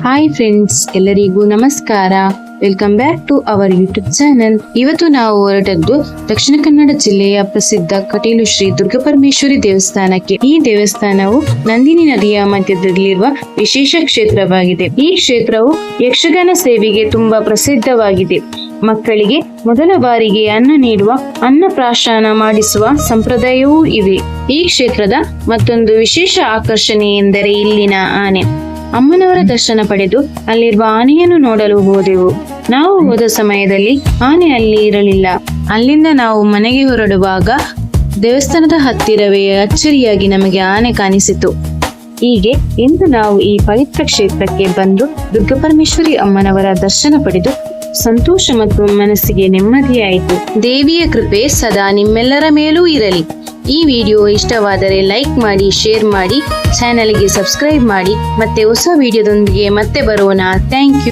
Hi friends, ಎಲ್ಲರಿಗೂ ನಮಸ್ಕಾರ. Welcome back to our YouTube channel. ಇವತ್ತು ನಾವು ಹೊರಟದ್ದು ದಕ್ಷಿಣ ಕನ್ನಡ ಜಿಲ್ಲೆಯ ಪ್ರಸಿದ್ಧ ಕಟೀಲು ಶ್ರೀ ದುರ್ಗಾಪರಮೇಶ್ವರಿ ದೇವಸ್ಥಾನಕ್ಕೆ. ಈ ದೇವಸ್ಥಾನವು ನಂದಿನಿ ನದಿಯ ಮಧ್ಯದಲ್ಲಿರುವ ವಿಶೇಷ ಕ್ಷೇತ್ರವಾಗಿದೆ. ಈ ಕ್ಷೇತ್ರವು ಯಕ್ಷಗಾನ ಸೇವೆಗೆ ತುಂಬಾ ಪ್ರಸಿದ್ಧವಾಗಿದೆ. ಮಕ್ಕಳಿಗೆ ಮೊದಲ ಬಾರಿಗೆ ಅನ್ನ ನೀಡುವ ಅನ್ನಪ್ರಾಶನ ಮಾಡಿಸುವ ಸಂಪ್ರದಾಯವೂ ಇದೆ. ಈ ಕ್ಷೇತ್ರದ ಮತ್ತೊಂದು ವಿಶೇಷ ಆಕರ್ಷಣೆ ಎಂದರೆ ಇಲ್ಲಿನ ಆನೆ. ಅಮ್ಮನವರ ದರ್ಶನ ಪಡೆದು ಅಲ್ಲಿರುವ ಆನೆಯನ್ನು ನೋಡಲು ಹೋದೆವು. ನಾವು ಹೋದ ಸಮಯದಲ್ಲಿ ಆನೆ ಅಲ್ಲಿ ಇರಲಿಲ್ಲ. ಅಲ್ಲಿಂದ ನಾವು ಮನೆಗೆ ಹೊರಡುವಾಗ ದೇವಸ್ಥಾನದ ಹತ್ತಿರವೇ ಅಚ್ಚರಿಯಾಗಿ ನಮಗೆ ಆನೆ ಕಾಣಿಸಿತು. ಹೀಗೆ ಇಂದು ನಾವು ಈ ಪವಿತ್ರ ಕ್ಷೇತ್ರಕ್ಕೆ ಬಂದು ದುರ್ಗಾಪರಮೇಶ್ವರಿ ಅಮ್ಮನವರ ದರ್ಶನ ಪಡೆದು ಸಂತೋಷ ಮತ್ತು ಮನಸ್ಸಿಗೆ ನೆಮ್ಮದಿಯಾಯಿತು. ದೇವಿಯ ಕೃಪೆ ಸದಾ ನಿಮ್ಮೆಲ್ಲರ ಮೇಲೂ ಇರಲಿ. ಈ ವಿಡಿಯೋ ಇಷ್ಟವಾದರೆ ಲೈಕ್ ಮಾಡಿ, ಶೇರ್ ಮಾಡಿ, ಚಾನೆಲ್ಗೆ ಸಬ್ಸ್ಕ್ರೈಬ್ ಮಾಡಿ. ಮತ್ತೆ ಹೊಸ ವಿಡಿಯೋದೊಂದಿಗೆ ಮತ್ತೆ ಬರೋಣ. Thank you.